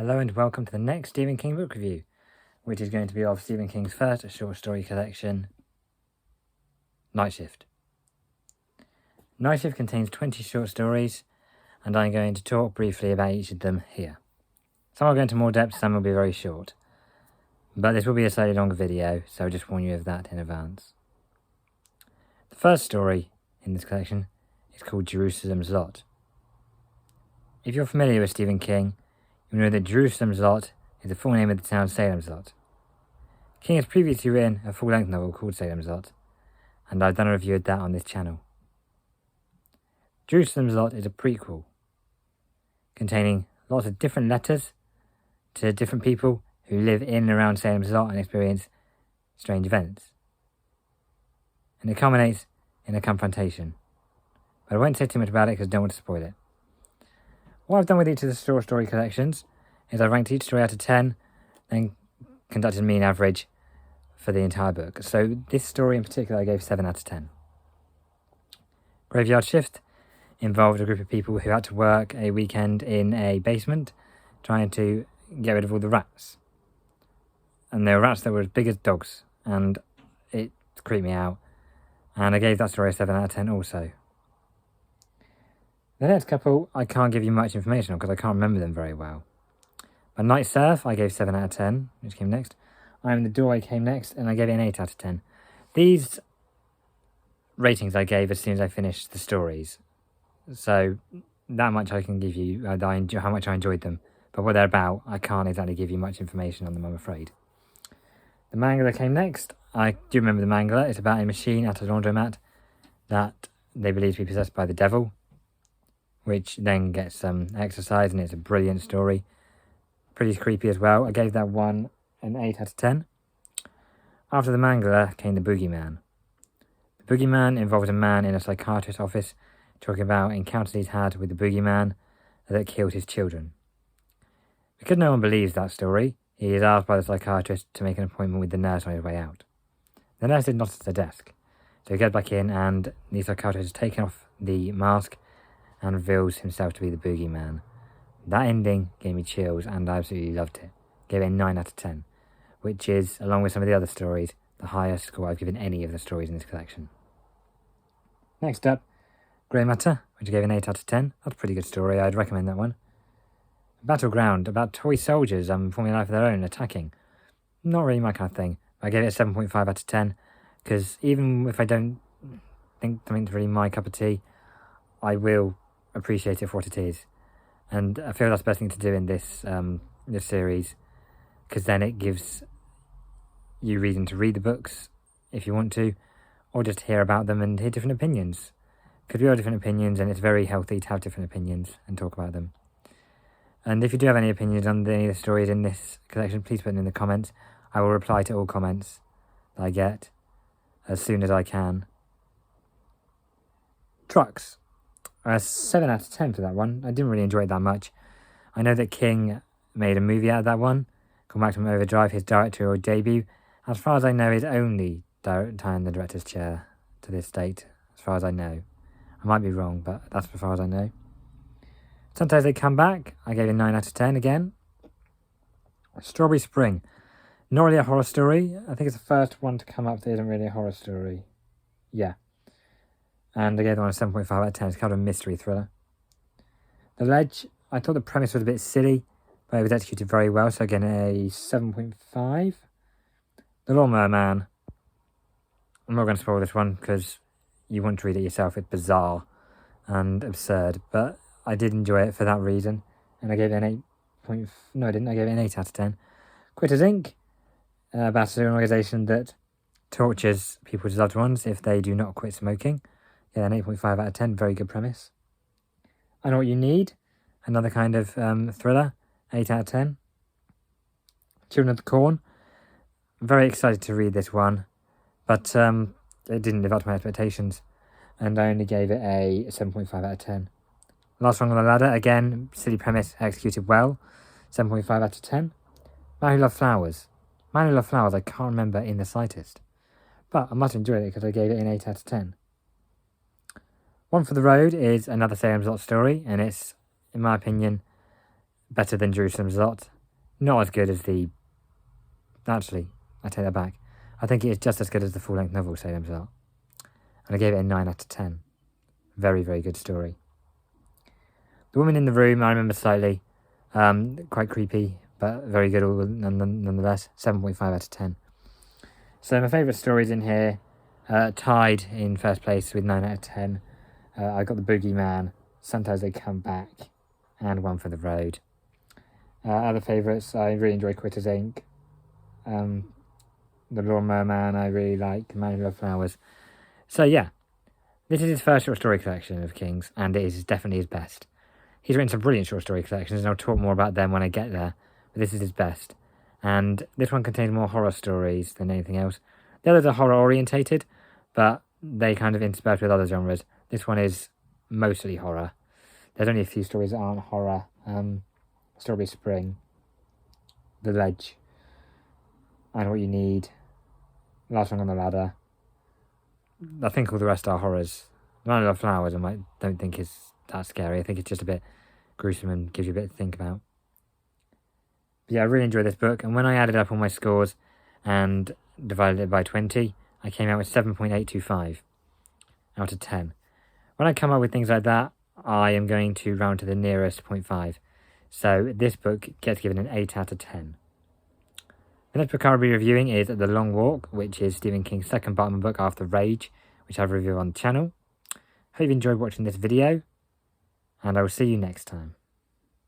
Hello and welcome to the next Stephen King book review, which is going to be of Stephen King's first short story collection, Night Shift. Night Shift contains 20 short stories, and I'm going to talk briefly about each of them here. Some will go into more depth, some will be very short. But this will be a slightly longer video, so I'll just warn you of that in advance. The first story in this collection is called Jerusalem's Lot. If you're familiar with Stephen King, you know that Jerusalem's Lot is the full name of the town Salem's Lot. King has previously written a full-length novel called Salem's Lot, and I've done a review of that on this channel. Jerusalem's Lot is a prequel, containing lots of different letters to different people who live in and around Salem's Lot and experience strange events. And it culminates in a confrontation. But I won't say too much about it because I don't want to spoil it. What I've done with each of the short story collections is I ranked each story out of 10, then conducted a mean average for the entire book. So this story in particular I gave 7 out of 10. Graveyard Shift involved a group of people who had to work a weekend in a basement trying to get rid of all the rats. And there were rats that were as big as dogs, and it creeped me out. And I gave that story a 7 out of 10 also. The next couple I can't give you much information on because I can't remember them very well. But Night Surf I gave 7 out of 10, which came next. I Am the Doorway came next, and I gave it an 8 out of 10. These ratings I gave as soon as I finished the stories. So that much I can give you, how much I enjoyed them. But what they're about, I can't exactly give you much information on them, I'm afraid. The manga came next. I do remember the manga. It's about a machine at a laundromat that they believe to be possessed by the devil, which then gets some exercise, and it's a brilliant story. Pretty creepy as well. I gave that one an 8 out of 10. After the manga came the Boogeyman. The Boogeyman involves a man in a psychiatrist's office talking about encounters he's had with the Boogeyman that killed his children. Because no one believes that story, he is asked by the psychiatrist to make an appointment with the nurse on his way out. The nurse is not at the desk, so he goes back in, and the psychiatrist has taken off the mask and reveals himself to be the Boogeyman. That ending gave me chills, and I absolutely loved it. Gave it a 9 out of 10, which is, along with some of the other stories, the highest score I've given any of the stories in this collection. Next up, Grey Matter, which I gave an 8 out of 10. That's a pretty good story, I'd recommend that one. Battleground, about toy soldiers forming a life of their own, attacking. Not really my kind of thing. I gave it a 7.5 out of 10, because even if I don't think something's really my cup of tea, I will appreciate it for what it is. And I feel that's the best thing to do in this series, because then it gives you reason to read the books if you want to, or just hear about them and hear different opinions. Because we all have different opinions, and it's very healthy to have different opinions and talk about them. And if you do have any opinions on any of the stories in this collection, please put them in the comments. I will reply to all comments that I get as soon as I can. Trucks. 7 out of 10 for that one. I didn't really enjoy it that much. I know that King made a movie out of that one, called Maximum Overdrive, his directorial debut. As far as I know, his only time in the director's chair to this date, as far as I know. I might be wrong, but that's as far as I know. Sometimes They Come Back, I gave it a 9 out of 10 again. Strawberry Spring. Not really a horror story. I think it's the first one to come up that isn't really a horror story. Yeah. And I gave that one a 7.5 out of 10. It's kind of a mystery thriller. The Ledge, I thought the premise was a bit silly, but it was executed very well, so again a 7.5. The Lawnmower Man. I'm not going to spoil this one because you want to read it yourself. It's bizarre and absurd, but I did enjoy it for that reason, and I gave it an 8. No, I didn't. I gave it an 8 out of 10. Quitters Inc. About an organisation that tortures people's loved ones if they do not quit smoking. Yeah, an 8.5 out of 10. Very good premise. I Know What You Need. Another kind of thriller. 8 out of 10. Children of the Corn. Very excited to read this one, but it didn't live up to my expectations, and I only gave it a 7.5 out of 10. Last One on the Ladder. Again, silly premise, executed well. 7.5 out of 10. Man Who Loved Flowers. Man Who Loved Flowers I can't remember in the slightest, but I must enjoy it because I gave it an 8 out of 10. One for the Road is another Salem's Lot story, and it's, in my opinion, better than Jerusalem's Lot. not as good as the... Actually, I take that back. I think it is just as good as the full-length novel, Salem's Lot. And I gave it a 9 out of 10. Very, very good story. The Woman in the Room, I remember slightly. Quite creepy, but very good nonetheless. 7.5 out of 10. So my favourite stories in here, tied in first place with 9 out of 10. I got The Boogeyman, Sometimes They Come Back, and One for the Road. Other favourites, I really enjoy Critters Inc. The Lawnmower Man, I really like. Man Who Loved Flowers. So yeah, this is his first short story collection of King's, and it is definitely his best. He's written some brilliant short story collections, and I'll talk more about them when I get there, but this is his best. And this one contains more horror stories than anything else. The others are horror orientated, but they kind of intersperse with other genres. This one is mostly horror. There's only a few stories that aren't horror. Strawberry Spring, The Ledge, I Know What You Need, Last One on the Ladder. I think all the rest are horrors. Man Who Loved Flowers I don't think is that scary. I think it's just a bit gruesome and gives you a bit to think about. But yeah, I really enjoyed this book, and when I added up all my scores and divided it by 20, I came out with 7.825 out of 10. When I come up with things like that, I am going to round to the nearest 0.5. So this book gets given an 8 out of 10. The next book I'll be reviewing is The Long Walk, which is Stephen King's second Batman book after Rage, which I've reviewed on the channel. Hope you enjoyed watching this video, and I will see you next time.